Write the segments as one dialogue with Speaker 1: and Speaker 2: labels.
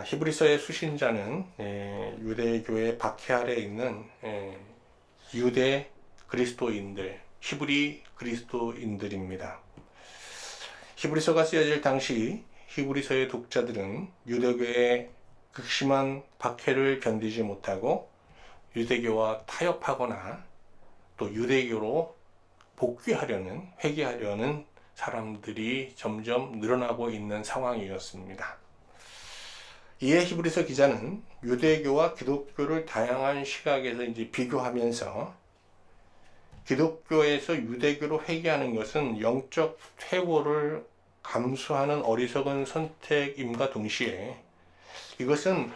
Speaker 1: 히브리서의 수신자는 유대교의 박해 아래 있는 유대 그리스도인들, 히브리 그리스도인들입니다. 히브리서가 쓰여질 당시 히브리서의 독자들은 유대교의 극심한 박해를 견디지 못하고 유대교와 타협하거나 또 유대교로 복귀하려는, 회귀하려는 사람들이 점점 늘어나고 있는 상황이었습니다. 이에 히브리서 기자는 유대교와 기독교를 다양한 시각에서 비교하면서 기독교에서 유대교로 회귀하는 것은 영적 퇴보를 감수하는 어리석은 선택임과 동시에 이것은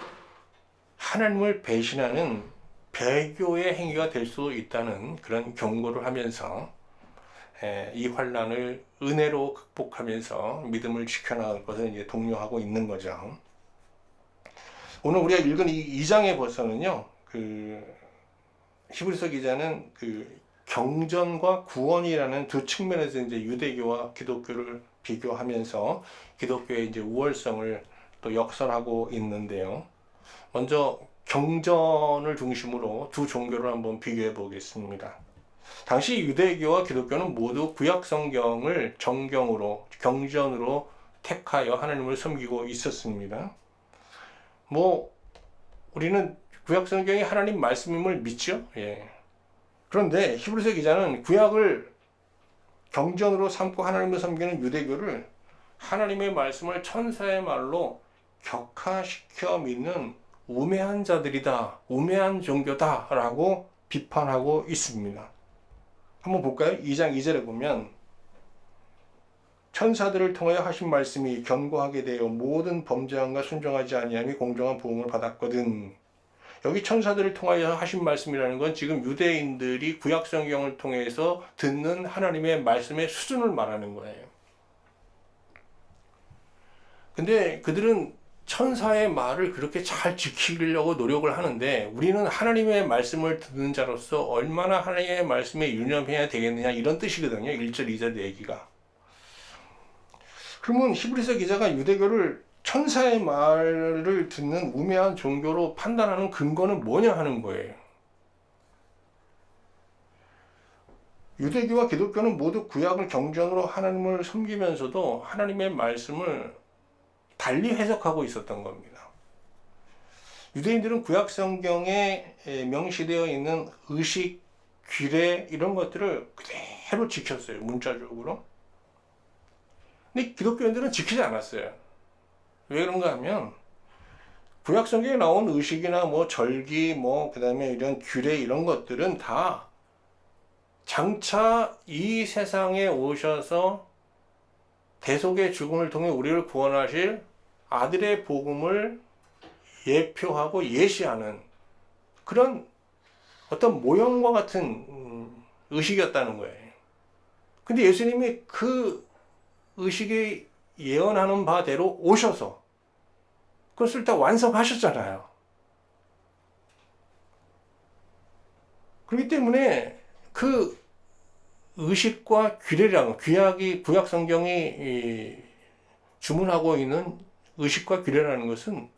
Speaker 1: 하나님을 배신하는 배교의 행위가 될 수 있다는 그런 경고를 하면서 이 환난을 은혜로 극복하면서 믿음을 지켜나갈 것을 독려하고 있는 거죠. 오늘 우리가 읽은 이 2장에 벌써는요, 히브리서 기자는 경전과 구원이라는 두 측면에서 유대교와 기독교를 비교하면서 기독교의 우월성을 또 역설하고 있는데요. 먼저 경전을 중심으로 두 종교를 한번 비교해 보겠습니다. 당시 유대교와 기독교는 모두 구약 성경을 정경으로, 경전으로 택하여 하나님을 섬기고 있었습니다. 우리는 구약 성경이 하나님 말씀임을 믿죠. 그런데 히브리서 기자는 구약을 경전으로 삼고 하나님을 섬기는 유대교를 하나님의 말씀을 천사의 말로 격화시켜 믿는 우매한 자들이다, 우매한 종교다 라고 비판하고 있습니다. 한번 볼까요? 2장 2절에 보면 천사들을 통하여 하신 말씀이 견고하게 되어 모든 범죄함과 순종하지 아니함이 공정한 보응을 받았거든. 여기 천사들을 통하여 하신 말씀이라는 건 지금 유대인들이 구약 성경을 통해서 듣는 하나님의 말씀의 수준을 말하는 거예요. 근데 그들은 천사의 말을 그렇게 잘 지키려고 노력을 하는데 우리는 하나님의 말씀을 듣는 자로서 얼마나 하나님의 말씀에 유념해야 되겠느냐 이런 뜻이거든요. 1절, 2절 얘기가. 그러면 히브리서 기자가 유대교를 천사의 말을 듣는 우매한 종교로 판단하는 근거는 뭐냐 하는 거예요. 유대교와 기독교는 모두 구약을 경전으로 하나님을 섬기면서도 하나님의 말씀을 달리 해석하고 있었던 겁니다. 유대인들은 구약 성경에 명시되어 있는 의식, 규례 이런 것들을 그대로 지켰어요. 문자적으로. 근데 기독교인들은 지키지 않았어요. 왜 그런가 하면 구약 성경에 나온 의식이나 절기 그다음에 이런 규례 이런 것들은 다 장차 이 세상에 오셔서 대속의 죽음을 통해 우리를 구원하실 아들의 복음을 예표하고 예시하는 그런 어떤 모형과 같은 의식이었다는 거예요. 근데 예수님이 그 의식이 예언하는 바대로 오셔서 그것을 다 완성하셨잖아요. 그렇기 때문에 그 의식과 규례랑 구약 성경이 주문하고 있는 의식과 규례라는 것은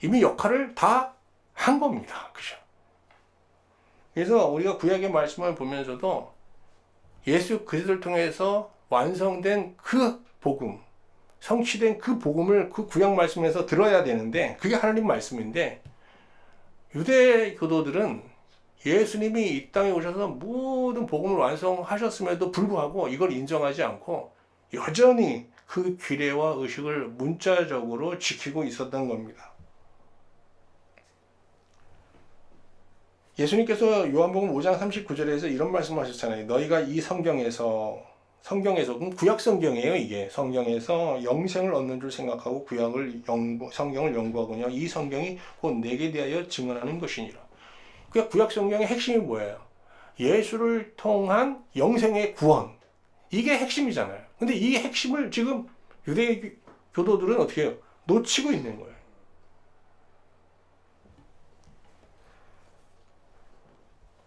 Speaker 1: 이미 역할을 다 한 겁니다. 그죠? 그래서 우리가 구약의 말씀을 보면서도 예수 그리스도를 통해서 완성된 그 복음, 성취된 그 복음을 그 구약 말씀에서 들어야 되는데 그게 하나님 말씀인데 유대 교도들은 예수님이 이 땅에 오셔서 모든 복음을 완성하셨음에도 불구하고 이걸 인정하지 않고 여전히 그 규례와 의식을 문자적으로 지키고 있었던 겁니다. 예수님께서 요한복음 5장 39절에서 이런 말씀을 하셨잖아요. 너희가 이 성경에서 그럼 구약 성경이에요. 이게 성경에서 영생을 얻는 줄 생각하고 성경을 연구하거든요. 이 성경이 곧 내게 대하여 증언하는 것이니라. 그러니까 구약 성경의 핵심이 뭐예요? 예수를 통한 영생의 구원. 이게 핵심이잖아요. 근데 이 핵심을 지금 유대 교도들은 어떻게 해요? 놓치고 있는 거예요.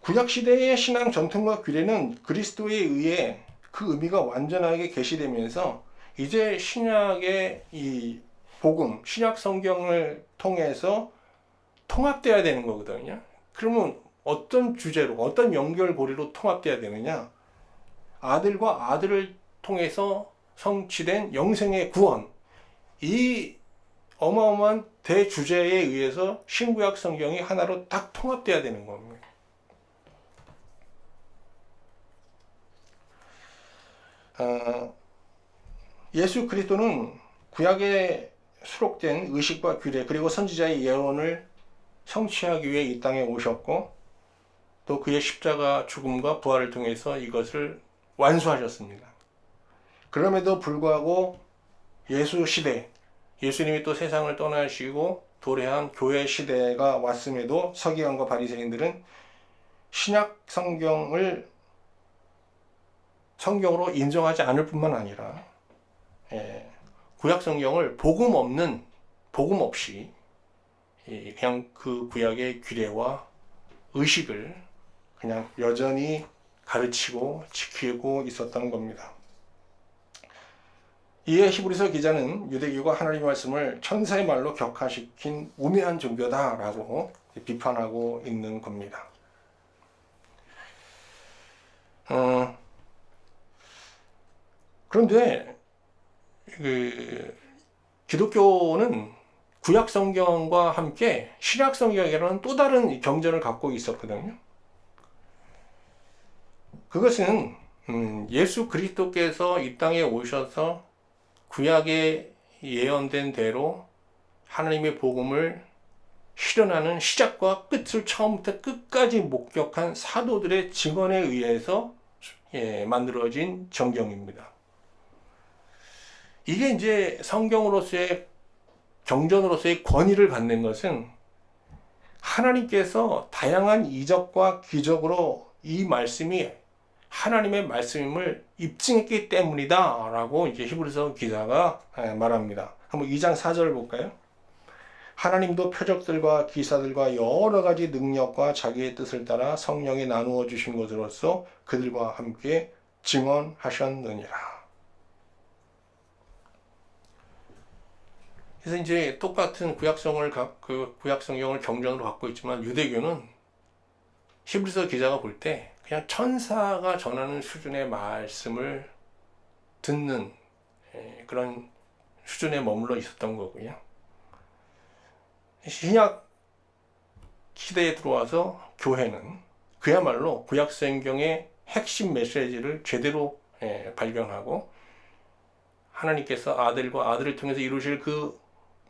Speaker 1: 구약시대의 신앙 전통과 규례는 그리스도에 의해 그 의미가 완전하게 계시되면서 이제 신약의 이 복음, 신약 성경을 통해서 통합돼야 되는 거거든요. 그러면 어떤 주제로, 어떤 연결고리로 통합돼야 되느냐? 아들과 아들을 통해서 성취된 영생의 구원. 이 어마어마한 대주제에 의해서 신구약 성경이 하나로 딱 통합돼야 되는 겁니다. 예수 그리스도는 구약에 수록된 의식과 규례 그리고 선지자의 예언을 성취하기 위해 이 땅에 오셨고 또 그의 십자가 죽음과 부활을 통해서 이것을 완수하셨습니다. 그럼에도 불구하고 예수 시대, 예수님이 또 세상을 떠나시고 도래한 교회 시대가 왔음에도 서기관과 바리새인들은 신약 성경을 성경으로 인정하지 않을 뿐만 아니라 구약 성경을 복음 없이 그냥 그 구약의 규례와 의식을 그냥 여전히 가르치고 지키고 있었던 겁니다. 이에 히브리서 기자는 유대교가 하나님의 말씀을 천사의 말로 격화시킨 우매한 종교다라고 비판하고 있는 겁니다. 그런데 기독교는 구약 성경과 함께 신약 성경이라는 또 다른 경전을 갖고 있었거든요. 그것은 예수 그리스도께서 이 땅에 오셔서 구약에 예언된 대로 하나님의 복음을 실현하는 시작과 끝을 처음부터 끝까지 목격한 사도들의 증언에 의해서 만들어진 정경입니다. 이게 이제 성경으로서의 경전으로서의 권위를 갖는 것은 하나님께서 다양한 이적과 기적으로 이 말씀이 하나님의 말씀임을 입증했기 때문이다 라고 이제 히브리서 기자가 말합니다. 한번 2장 4절 볼까요? 하나님도 표적들과 기사들과 여러 가지 능력과 자기의 뜻을 따라 성령이 나누어 주신 것으로서 그들과 함께 증언하셨느니라. 그래서 이제 똑같은 구약 성경을 경전으로 갖고 있지만 유대교는 히브리서 기자가 볼 때 그냥 천사가 전하는 수준의 말씀을 듣는 그런 수준에 머물러 있었던 거고요. 신약 시대에 들어와서 교회는 그야말로 구약 성경의 핵심 메시지를 제대로 발견하고 하나님께서 아들과 아들을 통해서 이루실 그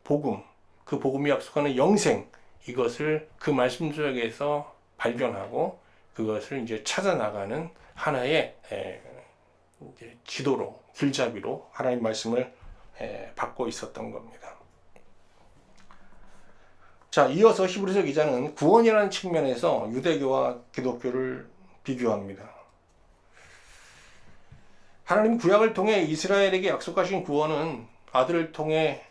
Speaker 1: 복음이 약속하는 영생, 이것을 그 말씀 속에서 발견하고 그것을 이제 찾아나가는 하나의 이제 지도로, 길잡이로 하나님 말씀을 받고 있었던 겁니다. 자, 이어서 히브리서 기자는 구원이라는 측면에서 유대교와 기독교를 비교합니다. 하나님 구약을 통해 이스라엘에게 약속하신 구원은 아들을 통해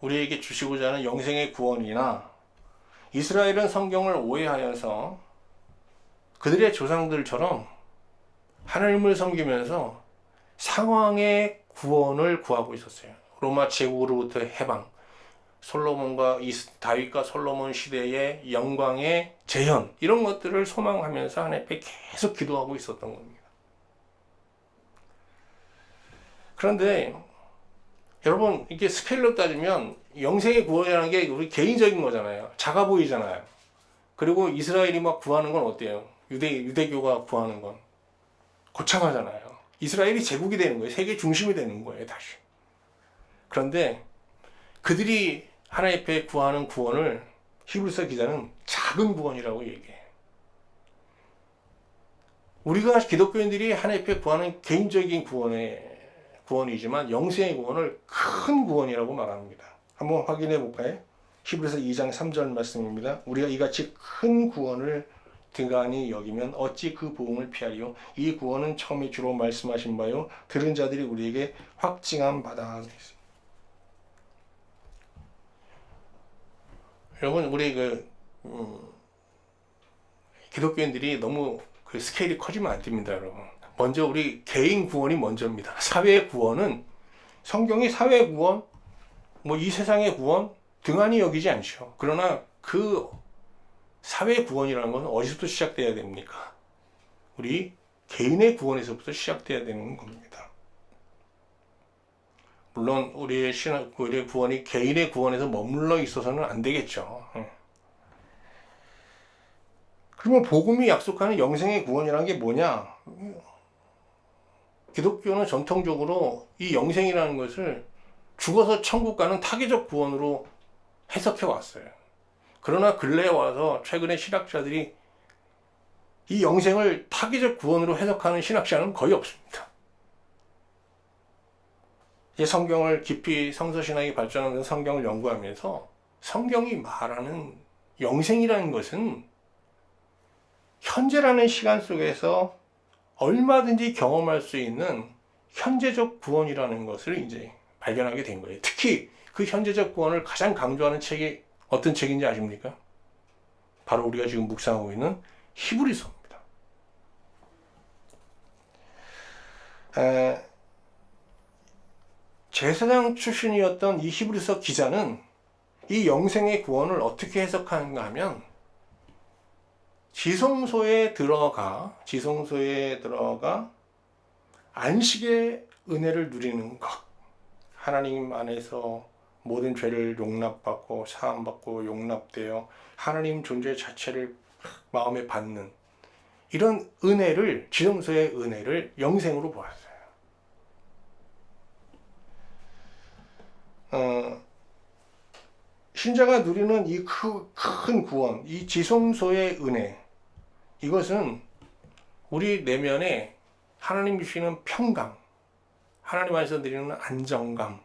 Speaker 1: 우리에게 주시고자 하는 영생의 구원이나 이스라엘은 성경을 오해하여서 그들의 조상들처럼 하나님을 섬기면서 상황의 구원을 구하고 있었어요. 로마 제국으로부터 해방, 다윗과 솔로몬 시대의 영광의 재현, 이런 것들을 소망하면서 하나님 앞에 계속 기도하고 있었던 겁니다. 그런데 여러분, 이게 스케일로 따지면 영생의 구원이라는 게 우리 개인적인 거잖아요. 작아 보이잖아요. 그리고 이스라엘이 막 구하는 건 어때요? 유대교가 구하는 건 거창하잖아요. 이스라엘이 제국이 되는 거예요. 세계 중심이 되는 거예요, 다시. 그런데 그들이 하나님 앞에 구하는 구원을 히브리서 기자는 작은 구원이라고 얘기해요. 우리가 기독교인들이 하나님 앞에 구하는 개인적인 구원이지만 영생의 구원을 큰 구원이라고 말합니다. 한번 확인해 볼까요? 히브리서 2장 3절 말씀입니다. 우리가 이같이 큰 구원을 등간히 여기면 어찌 그 복음을 피하리요? 이 구원은 처음에 주로 말씀하신 바요 들은 자들이 우리에게 확증한 바다. 여러분, 우리 기독교인들이 너무 스케일이 커지면 안 됩니다, 여러분. 먼저 우리 개인 구원이 먼저입니다. 사회 구원은 성경이 사회 구원, 뭐 이 세상의 구원 등한히 여기지 않죠. 그러나 그 사회 구원이라는 것은 어디서부터 시작돼야 됩니까? 우리 개인의 구원에서부터 시작돼야 되는 겁니다. 물론 우리의 구원이 개인의 구원에서 머물러 있어서는 안 되겠죠. 그러면 복음이 약속하는 영생의 구원이라는 게 뭐냐? 기독교는 전통적으로 이 영생이라는 것을 죽어서 천국 가는 타계적 구원으로 해석해 왔어요. 그러나 근래에 와서 최근에 신학자들이 이 영생을 타계적 구원으로 해석하는 신학자는 거의 없습니다. 이제 성경을 깊이 성서신학이 발전하면서 성경을 연구하면서 성경이 말하는 영생이라는 것은 현재라는 시간 속에서 얼마든지 경험할 수 있는 현재적 구원이라는 것을 이제 발견하게 된 거예요. 특히 그 현재적 구원을 가장 강조하는 책이 어떤 책인지 아십니까? 바로 우리가 지금 묵상하고 있는 히브리서입니다. 제사장 출신이었던 이 히브리서 기자는 이 영생의 구원을 어떻게 해석하는가 하면 지성소에 들어가 안식의 은혜를 누리는 것, 하나님 안에서 모든 죄를 용납받고 사함받고 용납되어 하나님 존재 자체를 마음에 받는 이런 은혜를, 지성소의 은혜를 영생으로 보았어요. 신자가 누리는 이 큰 구원, 이 지성소의 은혜, 이것은 우리 내면에 하나님 주시는 평강, 하나님 안에서 누리는 안정감,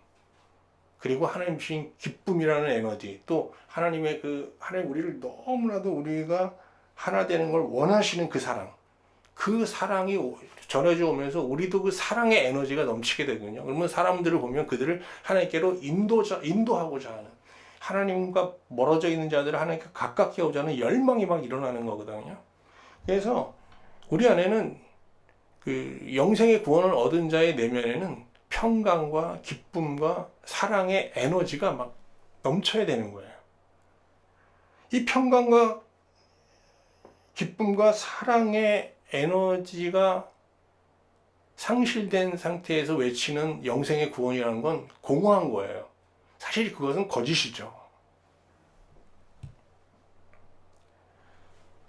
Speaker 1: 그리고 하나님 주신 기쁨이라는 에너지, 또 하나님 우리를 너무나도 우리가 하나 되는 걸 원하시는 그 사랑이 전해져 오면서 우리도 그 사랑의 에너지가 넘치게 되거든요. 그러면 사람들을 보면 그들을 하나님께로 인도하고자 하는, 하나님과 멀어져 있는 자들을 하나님께 가깝게 하고자 하는 열망이 막 일어나는 거거든요. 그래서 우리 안에는 그 영생의 구원을 얻은 자의 내면에는 평강과 기쁨과 사랑의 에너지가 막 넘쳐야 되는 거예요. 이 평강과 기쁨과 사랑의 에너지가 상실된 상태에서 외치는 영생의 구원이라는 건 공허한 거예요. 사실 그것은 거짓이죠.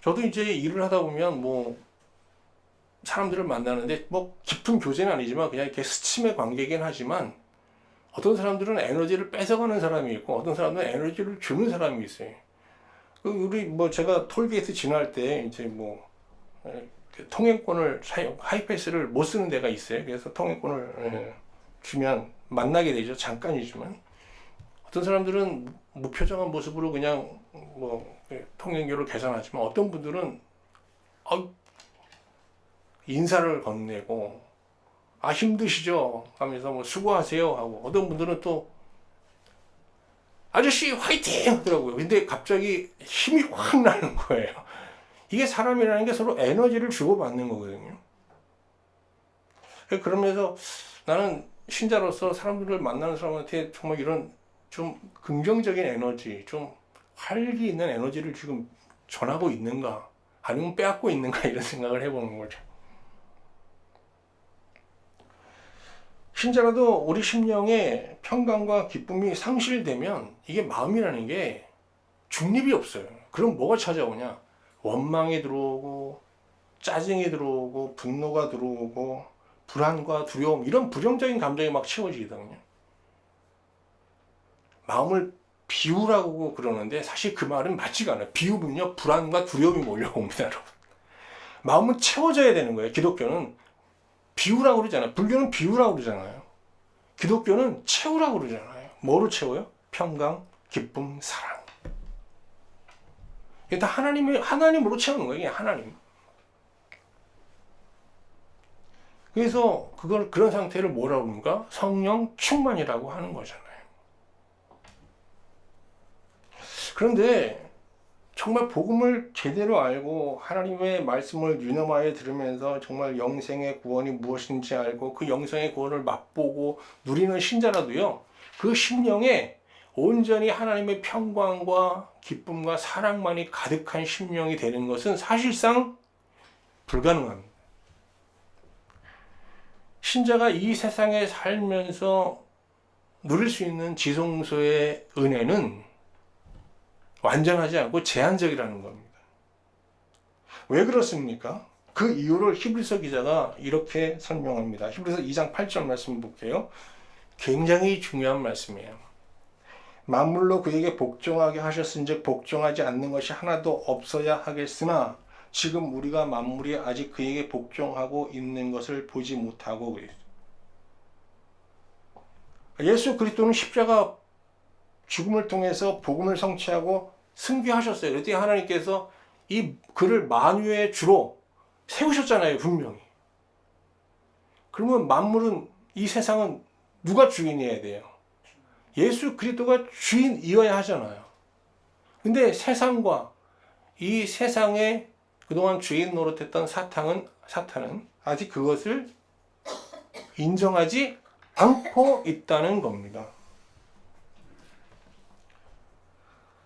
Speaker 1: 저도 이제 일을 하다 보면 사람들을 만나는데 깊은 교제는 아니지만 그냥 이렇게 스침의 관계이긴 하지만 어떤 사람들은 에너지를 뺏어가는 사람이 있고 어떤 사람들은 에너지를 주는 사람이 있어요. 우리 제가 톨게이트 지날 때 이제 통행권을 하이패스를 못 쓰는 데가 있어요. 그래서 통행권을 주면 만나게 되죠. 잠깐이지만. 어떤 사람들은 무표정한 모습으로 그냥 통행료를 계산하지만 어떤 분들은 인사를 건네고 힘드시죠? 하면서 수고하세요 하고, 어떤 분들은 또 아저씨 화이팅 하더라고요. 근데 갑자기 힘이 확 나는 거예요. 이게 사람이라는 게 서로 에너지를 주고받는 거거든요. 그러면서 나는 신자로서 사람들을 만나는 사람한테 정말 이런 좀 긍정적인 에너지, 좀 활기 있는 에너지를 지금 전하고 있는가, 아니면 빼앗고 있는가, 이런 생각을 해보는 거죠. 신자라도 우리 심령의 평강과 기쁨이 상실되면 이게 마음이라는 게 중립이 없어요. 그럼 뭐가 찾아오냐? 원망이 들어오고, 짜증이 들어오고, 분노가 들어오고, 불안과 두려움, 이런 부정적인 감정이 막 채워지거든요. 마음을 비우라고 그러는데 사실 그 말은 맞지가 않아요. 비우면요, 불안과 두려움이 몰려옵니다, 여러분. 마음은 채워져야 되는 거예요. 기독교는 비우라고 그러잖아요. 불교는 비우라고 그러잖아요. 기독교는 채우라고 그러잖아요. 뭐로 채워요? 평강, 기쁨, 사랑. 이게 다 하나님으로 채우는 거예요. 하나님. 그래서 그런 상태를 뭐라고 그러는가? 성령 충만이라고 하는 거잖아요. 그런데 정말 복음을 제대로 알고 하나님의 말씀을 유념하여 들으면서 정말 영생의 구원이 무엇인지 알고 그 영생의 구원을 맛보고 누리는 신자라도요, 그 심령에 온전히 하나님의 평강과 기쁨과 사랑만이 가득한 심령이 되는 것은 사실상 불가능합니다. 신자가 이 세상에 살면서 누릴 수 있는 지성소의 은혜는 완전하지 않고 제한적이라는 겁니다. 왜 그렇습니까? 그 이유를 히브리서 기자가 이렇게 설명합니다. 히브리서 2장 8절 말씀 볼게요. 굉장히 중요한 말씀이에요. 만물로 그에게 복종하게 하셨은즉 복종하지 않는 것이 하나도 없어야 하겠으나 지금 우리가 만물이 아직 그에게 복종하고 있는 것을 보지 못하고 그랬어요. 예수 그리스도는 십자가 죽음을 통해서 복음을 성취하고 승귀하셨어요. 그랬더니 하나님께서 이 그를 만유의 주로 세우셨잖아요, 분명히. 그러면 만물은, 이 세상은 누가 주인이어야 돼요? 예수 그리스도가 주인이어야 하잖아요. 근데 세상과 이 세상에 그동안 주인 노릇했던 사탄은 아직 그것을 인정하지 않고 있다는 겁니다.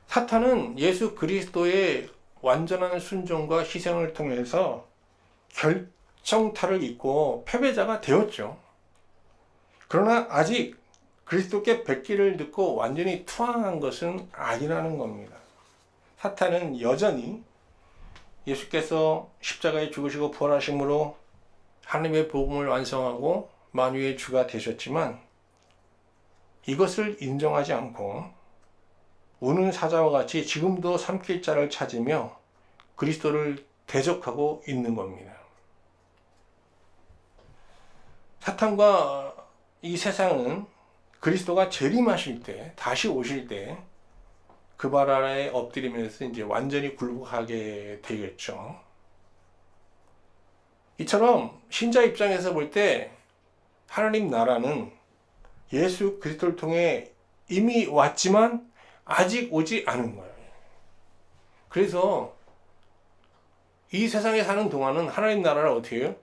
Speaker 1: 사탄은 예수 그리스도의 완전한 순종과 희생을 통해서 결정타를 잇고 패배자가 되었죠. 그러나 아직 그리스도께 뱉기를 듣고 완전히 투항한 것은 아니라는 겁니다. 사탄은 여전히 예수께서 십자가에 죽으시고 부활하심으로 하나님의 복음을 완성하고 만유의 주가 되셨지만 이것을 인정하지 않고 우는 사자와 같이 지금도 삼킬 자를 찾으며 그리스도를 대적하고 있는 겁니다. 사탄과 이 세상은 그리스도가 재림하실 때, 다시 오실 때 그 발 아래에 엎드리면서 이제 완전히 굴복하게 되겠죠. 이처럼 신자 입장에서 볼 때 하나님 나라는 예수 그리스도를 통해 이미 왔지만 아직 오지 않은 거예요. 그래서 이 세상에 사는 동안은 하나님 나라를 어떻게 해요?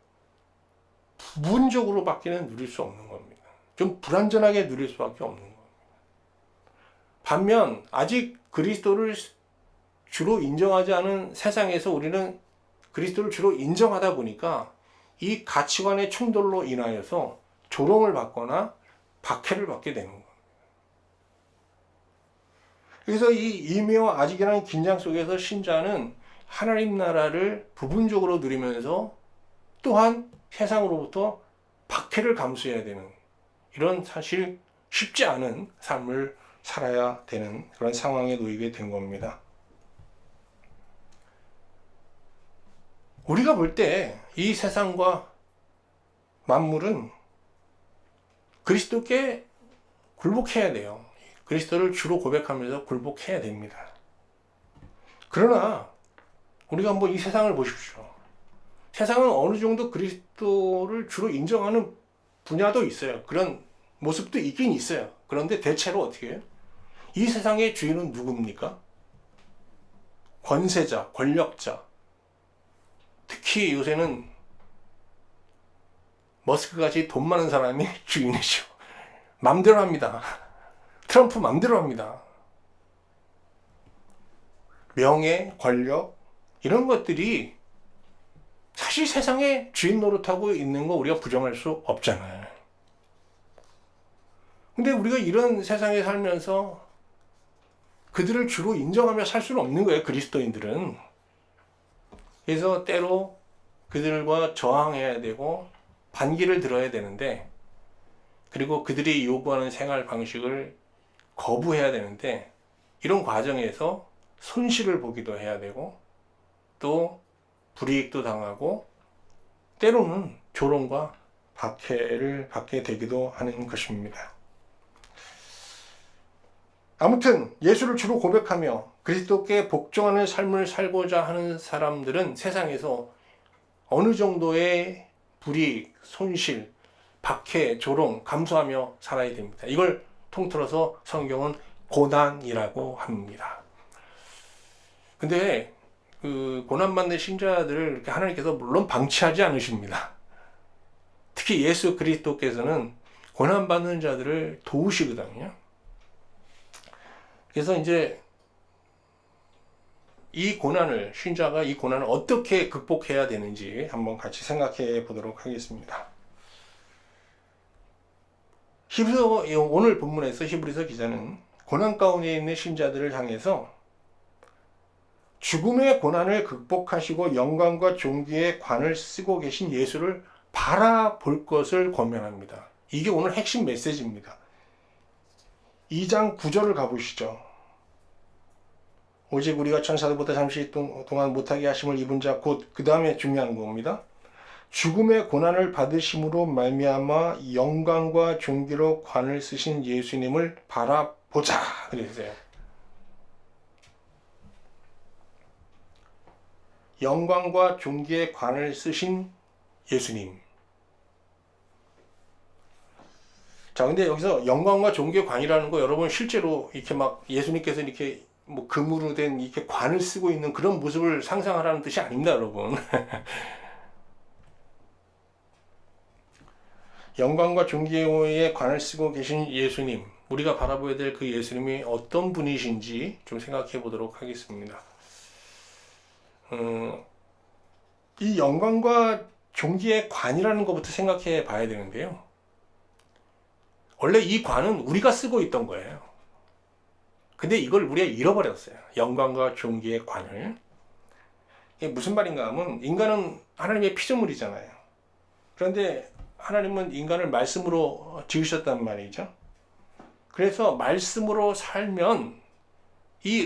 Speaker 1: 부분적으로밖에는 누릴 수 없는 겁니다. 좀 불완전하게 누릴 수밖에 없는 겁니다. 반면 아직 그리스도를 주로 인정하지 않은 세상에서 우리는 그리스도를 주로 인정하다 보니까 이 가치관의 충돌로 인하여서 조롱을 받거나 박해를 받게 되는 겁니다. 그래서 이 이미와 아직이라는 긴장 속에서 신자는 하나님 나라를 부분적으로 누리면서 또한 세상으로부터 박해를 감수해야 되는, 이런 사실 쉽지 않은 삶을 살아야 되는 그런 상황에 놓이게 된 겁니다. 우리가 볼 때 이 세상과 만물은 그리스도께 굴복해야 돼요. 그리스도를 주로 고백하면서 굴복해야 됩니다. 그러나 우리가 한번 이 세상을 보십시오. 세상은 어느 정도 그리스도를 주로 인정하는 분야도 있어요. 그런 모습도 있긴 있어요. 그런데 대체로 어떻게 해요? 이 세상의 주인은 누굽니까? 권세자, 권력자. 특히 요새는 머스크같이 돈 많은 사람이 주인이죠. 맘대로 합니다. 트럼프 맘대로 합니다. 명예, 권력, 이런 것들이 사실 세상에 주인 노릇하고 있는 거 우리가 부정할 수 없잖아요. 근데 우리가 이런 세상에 살면서 그들을 주로 인정하며 살 수는 없는 거예요, 그리스도인들은. 그래서 때로 그들과 저항해야 되고 반기를 들어야 되는데, 그리고 그들이 요구하는 생활 방식을 거부해야 되는데, 이런 과정에서 손실을 보기도 해야 되고 또 불이익도 당하고 때로는 조롱과 박해를 받게 되기도 하는 것입니다. 아무튼 예수를 주로 고백하며 그리스도께 복종하는 삶을 살고자 하는 사람들은 세상에서 어느 정도의 불이익, 손실, 박해, 조롱 감수하며 살아야 됩니다. 이걸 통틀어서 성경은 고난이라고 합니다. 근데 그 고난받는 신자들을 이렇게 하나님께서 물론 방치하지 않으십니다. 특히 예수 그리스도께서는 고난받는 자들을 도우시거든요. 그래서 이제 신자가 이 고난을 어떻게 극복해야 되는지 한번 같이 생각해 보도록 하겠습니다. 오늘 본문에서 히브리서 기자는 고난 가운데 있는 신자들을 향해서 죽음의 고난을 극복하시고 영광과 존귀의 관을 쓰고 계신 예수를 바라볼 것을 권면합니다. 이게 오늘 핵심 메시지입니다. 2장 9절을 가보시죠. 오직 우리가 천사들보다 잠시 동안 못하게 하심을 입은 자 곧 그 다음에 중요한 겁니다. 죽음의 고난을 받으심으로 말미암아 영광과 존귀로 관을 쓰신 예수님을 바라보자 그랬어요. 영광과 존귀의 관을 쓰신 예수님. 자, 근데 여기서 영광과 존귀의 관이라는 거 여러분 실제로 이렇게 막 예수님께서 이렇게 뭐 금으로 된 이렇게 관을 쓰고 있는 그런 모습을 상상하라는 뜻이 아닙니다, 여러분. 영광과 존귀의 관을 쓰고 계신 예수님, 우리가 바라보아야 될 그 예수님이 어떤 분이신지 좀 생각해 보도록 하겠습니다. 이 영광과 존귀의 관이라는 것부터 생각해 봐야 되는데요. 원래 이 관은 우리가 쓰고 있던 거예요. 근데 이걸 우리가 잃어버렸어요. 영광과 존귀의 관을. 이게 무슨 말인가 하면 인간은 하나님의 피조물이잖아요. 그런데 하나님은 인간을 말씀으로 지으셨단 말이죠. 그래서 말씀으로 살면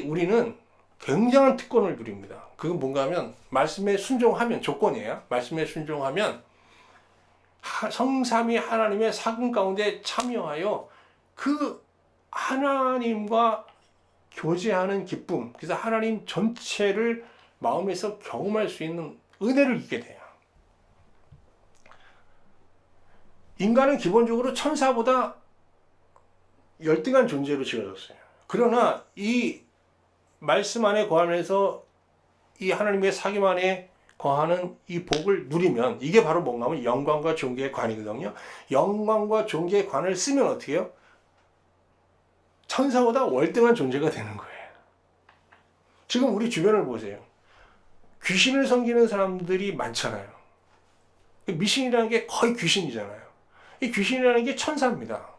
Speaker 1: 우리는 굉장한 특권을 누립니다. 그건 뭔가 하면 말씀에 순종하면 조건이에요. 말씀에 순종하면 성삼위 하나님의 사금 가운데 참여하여 그 하나님과 교제하는 기쁨, 그래서 하나님 전체를 마음에서 경험할 수 있는 은혜를 입게 돼요. 인간은 기본적으로 천사보다 열등한 존재로 지어졌어요. 그러나 이 말씀 안에 거하면서 이 하나님의 사귐 안에 거하는 이 복을 누리면 이게 바로 뭔가 하면 영광과 존귀의 관이거든요. 영광과 존귀의 관을 쓰면 어떻게 해요? 천사보다 월등한 존재가 되는 거예요. 지금 우리 주변을 보세요. 귀신을 섬기는 사람들이 많잖아요. 미신이라는 게 거의 귀신이잖아요. 이 귀신이라는 게 천사입니다.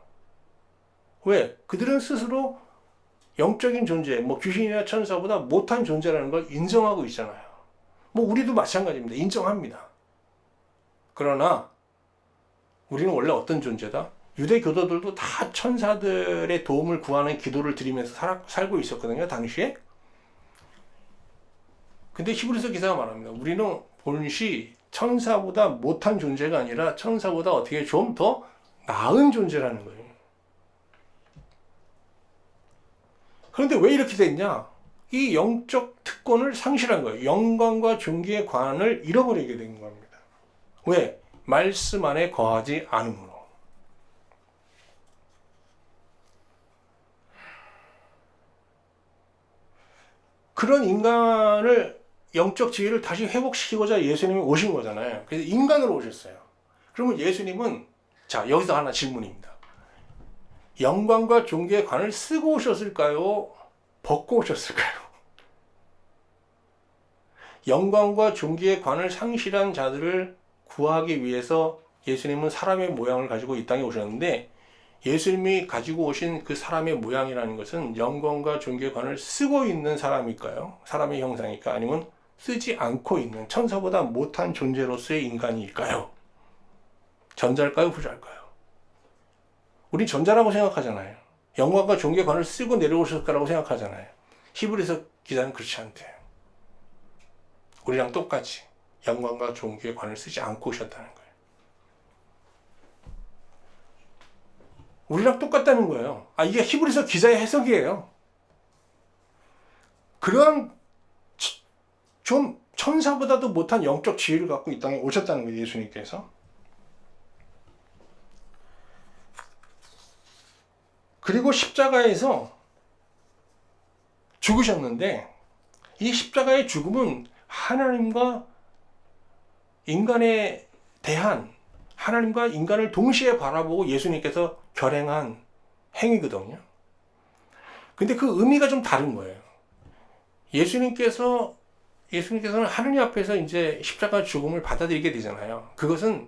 Speaker 1: 왜? 그들은 스스로 영적인 존재, 뭐 귀신이나 천사보다 못한 존재라는 걸 인정하고 있잖아요. 뭐 우리도 마찬가지입니다. 인정합니다. 그러나 우리는 원래 어떤 존재다? 유대 교도들도 다 천사들의 도움을 구하는 기도를 드리면서 살고 있었거든요, 당시에. 근데 히브리서 기사가 말합니다. 우리는 본시 천사보다 못한 존재가 아니라 천사보다 어떻게 좀 더 나은 존재라는 거예요. 그런데 왜 이렇게 됐냐? 이 영적 특권을 상실한 거예요. 영광과 존귀의 관을 잃어버리게 된 겁니다. 왜? 말씀 안에 거하지 않음으로. 그런 인간을 영적 지위를 다시 회복시키고자 예수님이 오신 거잖아요. 그래서 인간으로 오셨어요. 그러면 예수님은 자, 여기서 하나 질문입니다. 영광과 존귀의 관을 쓰고 오셨을까요? 벗고 오셨을까요? 영광과 존귀의 관을 상실한 자들을 구하기 위해서 예수님은 사람의 모양을 가지고 이 땅에 오셨는데 예수님이 가지고 오신 그 사람의 모양이라는 것은 영광과 존귀의 관을 쓰고 있는 사람일까요? 사람의 형상일까? 아니면 쓰지 않고 있는 천사보다 못한 존재로서의 인간일까요? 전자일까요? 후자일까요? 우리 전자라고 생각하잖아요. 영광과 존귀의 관을 쓰고 내려오실 거라고 생각하잖아요. 히브리서 기자는 그렇지 않대요. 우리랑 똑같이 영광과 존귀의 관을 쓰지 않고 오셨다는 거예요. 우리랑 똑같다는 거예요. 이게 히브리서 기자의 해석이에요. 그러한 좀 천사보다도 못한 영적 지위를 갖고 이 땅에 오셨다는 거예요. 예수님께서. 그리고 십자가에서 죽으셨는데 이 십자가의 죽음은 하나님과 인간에 대한 하나님과 인간을 동시에 바라보고 예수님께서 결행한 행위거든요. 근데 그 의미가 좀 다른 거예요. 예수님께서는 하느님 앞에서 이제 십자가 죽음을 받아들이게 되잖아요. 그것은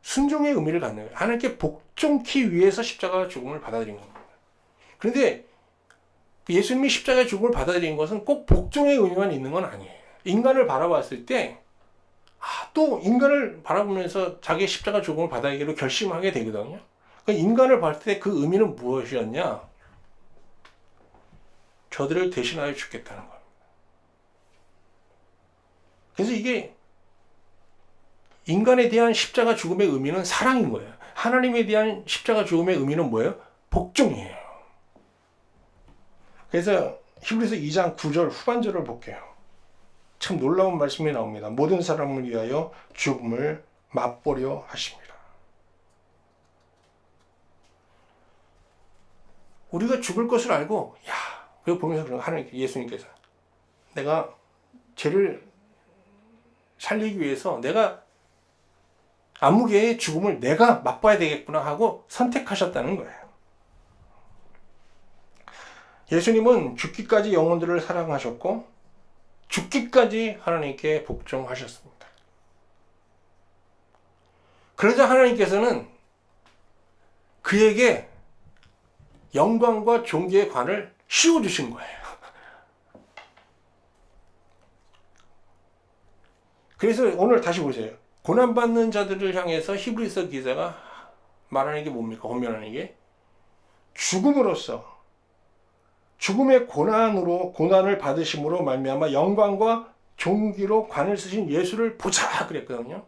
Speaker 1: 순종의 의미를 갖는 거예요. 하나님께 복종케 위해서 십자가 죽음을 받아들인 겁니다. 그런데 예수님이 십자가의 죽음을 받아들인 것은 꼭 복종의 의미만 있는 건 아니에요. 인간을 바라봤을 때, 또 인간을 바라보면서 자기의 십자가 죽음을 받아들이기로 결심하게 되거든요. 그러니까 인간을 봤을 때 그 의미는 무엇이었냐? 저들을 대신하여 죽겠다는 겁니다. 그래서 이게 인간에 대한 십자가 죽음의 의미는 사랑인 거예요. 하나님에 대한 십자가 죽음의 의미는 뭐예요? 복종이에요. 그래서 히브리서 2장 9절 후반절을 볼게요. 참 놀라운 말씀이 나옵니다. 모든 사람을 위하여 죽음을 맛보려 하십니다. 우리가 죽을 것을 알고, 그거 보면서 그런 하나님, 예수님께서 내가 죄를 살리기 위해서 내가 아무개의 죽음을 내가 맛봐야 되겠구나 하고 선택하셨다는 거예요. 예수님은 죽기까지 영혼들을 사랑하셨고 죽기까지 하나님께 복종하셨습니다. 그러자 하나님께서는 그에게 영광과 존귀의 관을 씌워주신 거예요. 그래서 오늘 다시 보세요. 고난받는 자들을 향해서 히브리서 기자가 말하는 게 뭡니까? 권면하는 게 죽음으로써 죽음의 고난을 받으심으로 말미암아 영광과 존귀로 관을 쓰신 예수를 보자 그랬거든요.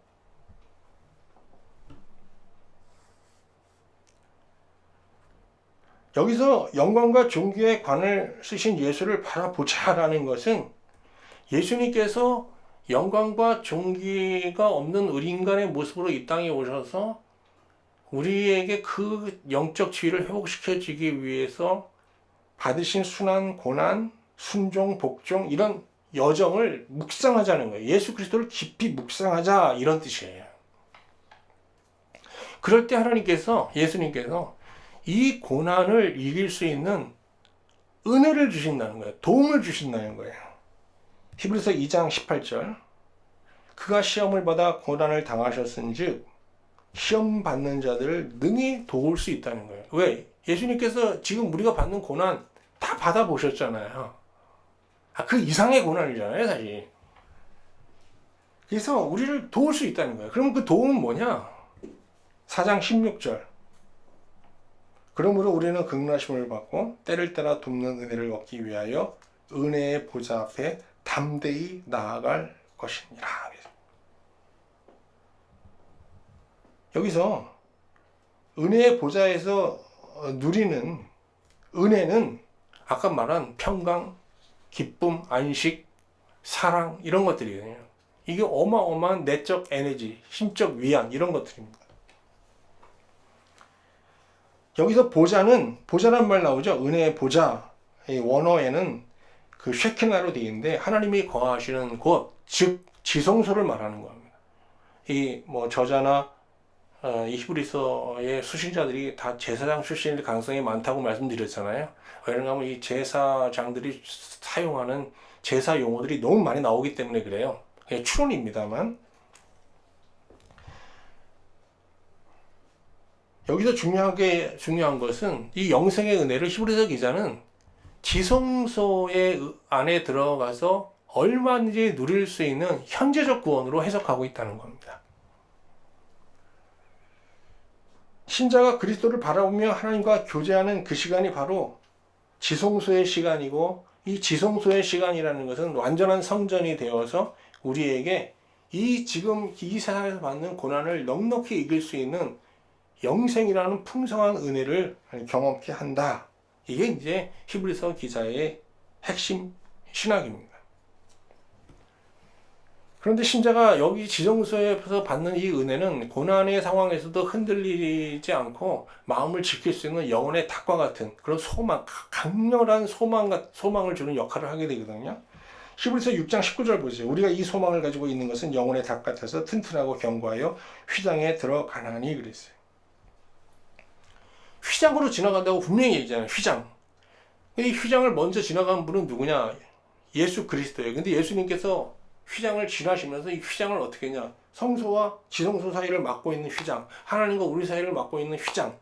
Speaker 1: 여기서 영광과 존귀의 관을 쓰신 예수를 바라보자라는 것은 예수님께서 영광과 존귀가 없는 우리 인간의 모습으로 이 땅에 오셔서 우리에게 그 영적 지위를 회복시켜주기 위해서 받으신 순환, 고난, 순종, 복종 이런 여정을 묵상하자는 거예요. 예수 그리스도를 깊이 묵상하자 이런 뜻이에요. 그럴 때 예수님께서 이 고난을 이길 수 있는 은혜를 주신다는 거예요. 도움을 주신다는 거예요. 히브리서 2장 18절 그가 시험을 받아 고난을 당하셨은즉 시험 받는 자들을 능히 도울 수 있다는 거예요. 왜? 예수님께서 지금 우리가 받는 고난 다 받아보셨잖아요. 그 이상의 고난이잖아요, 사실. 그래서 우리를 도울 수 있다는 거예요. 그럼 그 도움은 뭐냐? 4장 16절. 그러므로 우리는 긍휼하심을 받고 때를 따라 돕는 은혜를 얻기 위하여 은혜의 보좌 앞에 담대히 나아갈 것이니라. 여기서 은혜의 보좌에서 누리는 은혜는 아까 말한 평강, 기쁨, 안식, 사랑 이런 것들이거든요. 이게 어마어마한 내적 에너지, 심적 위안 이런 것들입니다. 여기서 보좌란 말 나오죠. 은혜의 보좌. 원어에는 그 쉐키나로 되어 있는데 하나님이 거하시는 곳, 즉 지성소를 말하는 겁니다. 이 저자나 이 히브리서의 수신자들이 다 제사장 출신일 가능성이 많다고 말씀드렸잖아요. 왜냐하면 이 제사장들이 사용하는 제사 용어들이 너무 많이 나오기 때문에 그래요. 추론입니다만 여기서 중요한 것은 이 영생의 은혜를 히브리서 기자는 지성소의 안에 들어가서 얼마든지 누릴 수 있는 현재적 구원으로 해석하고 있다는 겁니다. 신자가 그리스도를 바라보며 하나님과 교제하는 그 시간이 바로 지성소의 시간이고 이 지성소의 시간이라는 것은 완전한 성전이 되어서 우리에게 지금 이 세상에서 받는 고난을 넉넉히 이길 수 있는 영생이라는 풍성한 은혜를 경험케 한다. 이게 이제 히브리서 기자의 핵심 신학입니다. 그런데 신자가 여기 지성소에서 받는 이 은혜는 고난의 상황에서도 흔들리지 않고 마음을 지킬 수 있는 영혼의 닭과 같은 그런 소망, 강렬한 소망을 주는 역할을 하게 되거든요. 히브리서 6장 19절 보세요. 우리가 이 소망을 가지고 있는 것은 영혼의 닭 같아서 튼튼하고 견고하여 휘장에 들어가나니 그랬어요. 휘장으로 지나간다고 분명히 얘기잖아요. 휘장. 이 휘장을 먼저 지나간 분은 누구냐? 예수 그리스도예요. 근데 예수님께서 휘장을 지나시면서 이 휘장을 어떻게 했냐? 성소와 지성소 사이를 막고 있는 휘장, 하나님과 우리 사이를 막고 있는 휘장,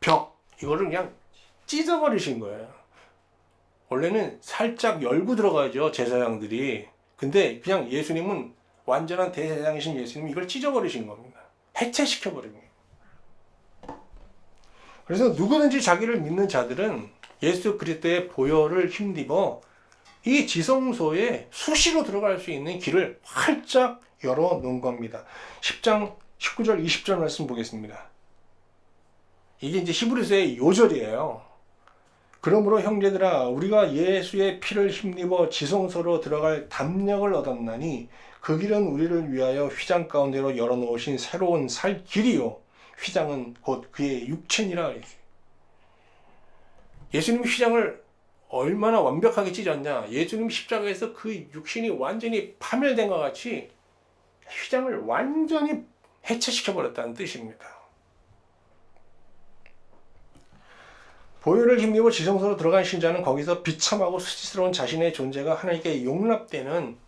Speaker 1: 벽, 이거를 그냥 찢어버리신 거예요. 원래는 살짝 열고 들어가죠, 제사장들이. 근데 그냥 예수님은 완전한 대제사장이신 예수님이 이걸 찢어버리신 겁니다. 해체시켜버린 거예요. 그래서 누구든지 자기를 믿는 자들은 예수 그리스도의 보혈을 힘입어 이 지성소에 수시로 들어갈 수 있는 길을 활짝 열어놓은 겁니다. 10장 19절 20절 말씀 보겠습니다. 이게 이제 히브리서의 요절이에요. 그러므로 형제들아 우리가 예수의 피를 힘입어 지성소로 들어갈 담력을 얻었나니 그 길은 우리를 위하여 휘장 가운데로 열어놓으신 새로운 살 길이요 휘장은 곧 그의 육체니라. 예수님이 휘장을 얼마나 완벽하게 찢었냐. 예수님 십자가에서 그 육신이 완전히 파멸된 것 같이 휘장을 완전히 해체시켜버렸다는 뜻입니다. 보혈을 힘입어 지성소로 들어간 신자는 거기서 비참하고 수치스러운 자신의 존재가 하나님께 용납되는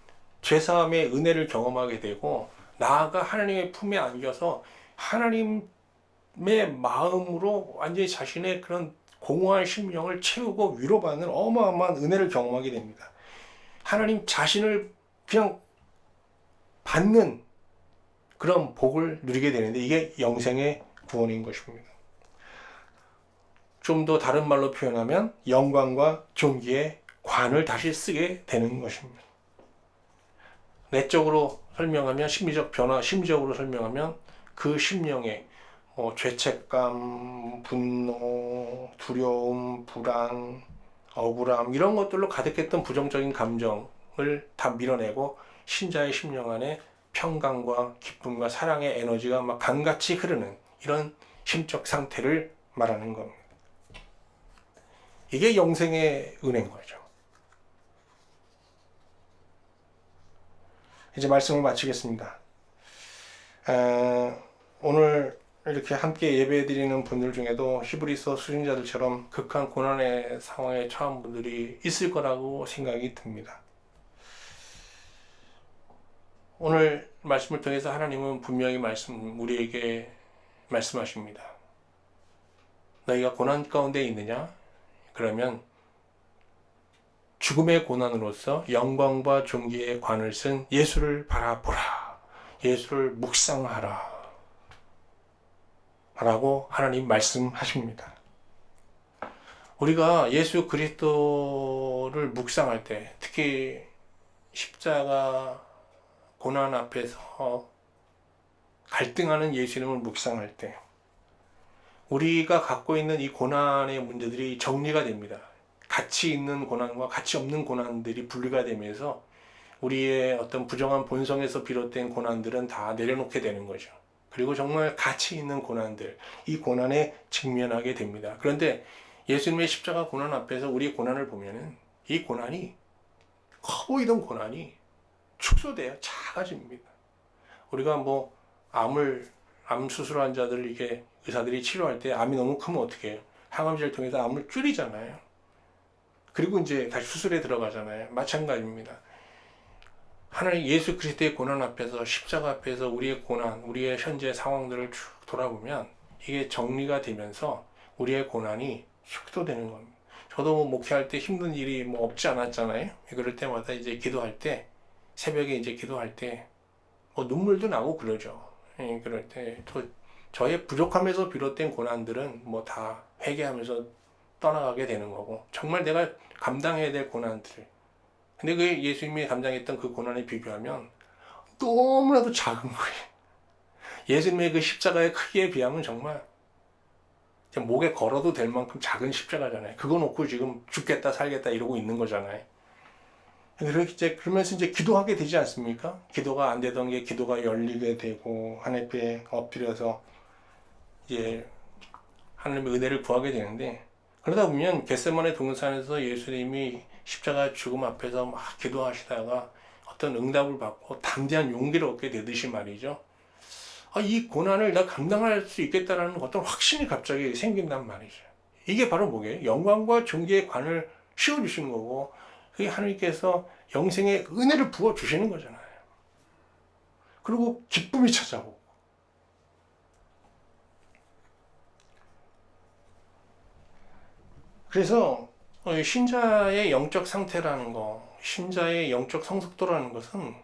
Speaker 1: 죄사함의 은혜를 경험하게 되고 나아가 하나님의 품에 안겨서 하나님의 마음으로 완전히 자신의 그런 공허한 심령을 채우고 위로받는 어마어마한 은혜를 경험하게 됩니다. 하나님 자신을 그냥 받는 그런 복을 누리게 되는데 이게 영생의 구원인 것입니다. 좀 더 다른 말로 표현하면 영광과 존귀의 관을 다시 쓰게 되는 것입니다. 내적으로 설명하면 심리적 변화, 심리적으로 설명하면 그 심령에 죄책감, 분노, 두려움, 불안, 억울함 이런 것들로 가득했던 부정적인 감정을 다 밀어내고 신자의 심령 안에 평강과 기쁨과 사랑의 에너지가 막 강같이 흐르는 이런 심적 상태를 말하는 겁니다. 이게 영생의 은혜인 거죠. 이제 말씀을 마치겠습니다. 오늘 이렇게 함께 예배드리는 분들 중에도 히브리서 수신자들처럼 극한 고난의 상황에 처한 분들이 있을 거라고 생각이 듭니다. 오늘 말씀을 통해서 하나님은 분명히 우리에게 말씀하십니다. 너희가 고난 가운데 있느냐? 그러면 죽음의 고난으로서 영광과 존귀의 관을 쓴 예수를 바라보라. 예수를 묵상하라. 라고 하나님 말씀하십니다. 우리가 예수 그리스도를 묵상할 때, 특히 십자가 고난 앞에서 갈등하는 예수님을 묵상할 때, 우리가 갖고 있는 이 고난의 문제들이 정리가 됩니다. 가치 있는 고난과 가치 없는 고난들이 분리가 되면서 우리의 어떤 부정한 본성에서 비롯된 고난들은 다 내려놓게 되는 거죠. 그리고 정말 가치 있는 고난들, 이 고난에 직면하게 됩니다. 그런데 예수님의 십자가 고난 앞에서 우리의 고난을 보면은 이 고난이 커 보이던 고난이 축소돼요. 작아집니다. 우리가 암 수술한 자들을 이게 의사들이 치료할 때 암이 너무 크면 어떻게 해요? 항암제를 통해서 암을 줄이잖아요. 그리고 이제 다시 수술에 들어가잖아요. 마찬가지입니다. 하나님 예수 그리스도의 고난 앞에서 십자가 앞에서 우리의 고난, 우리의 현재 상황들을 쭉 돌아보면 이게 정리가 되면서 우리의 고난이 축소되는 겁니다. 저도 목회할 때 힘든 일이 없지 않았잖아요. 그럴 때마다 이제 기도할 때 새벽에 이제 기도할 때 눈물도 나고 그러죠. 그럴 때 또 저의 부족함에서 비롯된 고난들은 다 회개하면서 떠나가게 되는 거고 정말 내가 감당해야 될 고난들 근데 그 예수님이 감당했던 그 고난에 비교하면 너무나도 작은 거예요. 예수님의 그 십자가의 크기에 비하면 정말 목에 걸어도 될 만큼 작은 십자가잖아요. 그거 놓고 지금 죽겠다 살겠다 이러고 있는 거잖아요. 그러면서 이제 기도하게 되지 않습니까? 기도가 안 되던 게 기도가 열리게 되고 하나님 앞에 엎드려서 이제 하나님의 은혜를 구하게 되는데 그러다 보면 겟세마네 동산에서 예수님이 십자가 죽음 앞에서 막 기도하시다가 어떤 응답을 받고 담대한 용기를 얻게 되듯이 말이죠. 이 고난을 나 감당할 수 있겠다라는 어떤 확신이 갑자기 생긴단 말이죠. 이게 바로 뭐게요? 영광과 존귀의 관을 씌워주시는 거고, 그게 하나님께서 영생의 은혜를 부어주시는 거잖아요. 그리고 기쁨이 찾아오고. 그래서 신자의 영적 상태라는 거, 신자의 영적 성숙도라는 것은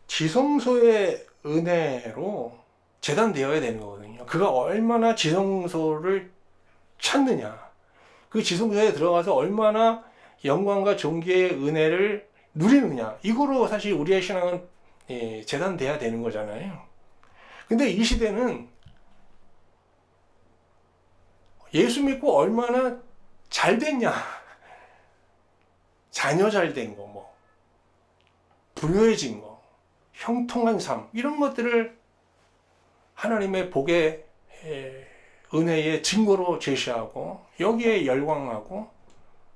Speaker 1: 지성소의 은혜로 재단되어야 되는 거거든요. 그가 얼마나 지성소를 찾느냐, 그 지성소에 들어가서 얼마나 영광과 존귀의 은혜를 누리느냐, 이거로 사실 우리의 신앙은 재단돼야 되는 거잖아요. 근데 이 시대는 예수 믿고 얼마나 잘 됐냐, 자녀 잘 된 거, 뭐 부유해진 거, 형통한 삶, 이런 것들을 하나님의 복의 은혜의 증거로 제시하고 여기에 열광하고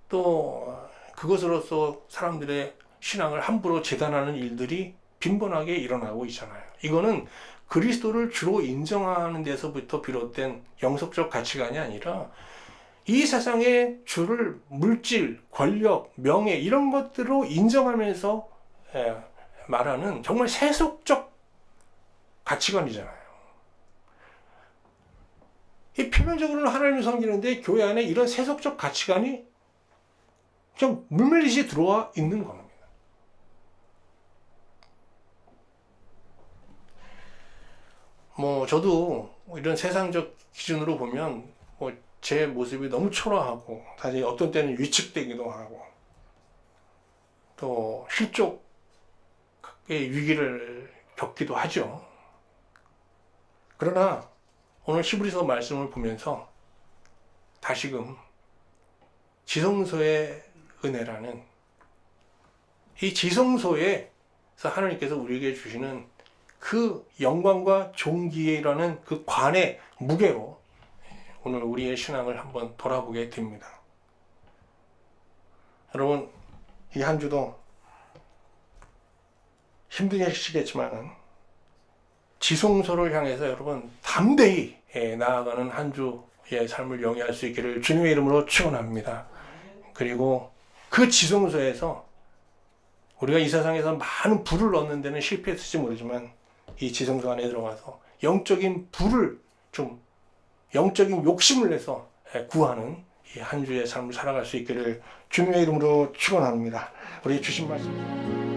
Speaker 1: 또 그것으로서 사람들의 신앙을 함부로 재단하는 일들이 빈번하게 일어나고 있잖아요. 이거는 그리스도를 주로 인정하는 데서부터 비롯된 영속적 가치관이 아니라 이 세상의 주를 물질, 권력, 명예 이런 것들로 인정하면서 말하는 정말 세속적 가치관이잖아요. 이 표면적으로는 하나님을 섬기는데 교회 안에 이런 세속적 가치관이 그냥 물밀듯이 들어와 있는 겁니다. 저도 이런 세상적 기준으로 보면 제 모습이 너무 초라하고 사실 어떤 때는 위축되기도 하고 또 실족의 위기를 겪기도 하죠. 그러나 오늘 히브리서 말씀을 보면서 다시금 지성소의 은혜라는 이 지성소에서 하나님께서 우리에게 주시는 그 영광과 존귀라는 그 관의 무게로 오늘 우리의 신앙을 한번 돌아보게 됩니다. 여러분, 이 한 주도 힘드시겠지만 지성소를 향해서 여러분 담대히 나아가는 한 주의 삶을 영위할 수 있기를 주님의 이름으로 축원합니다. 그리고 그 지성소에서 우리가 이 세상에서 많은 불을 얻는 데는 실패했을지 모르지만 이 지성소 안에 들어가서 영적인 불을 좀 영적인 욕심을 내서 구하는 이 한 주의 삶을 살아갈 수 있기를 주님의 이름으로 축원합니다. 우리 주신 말씀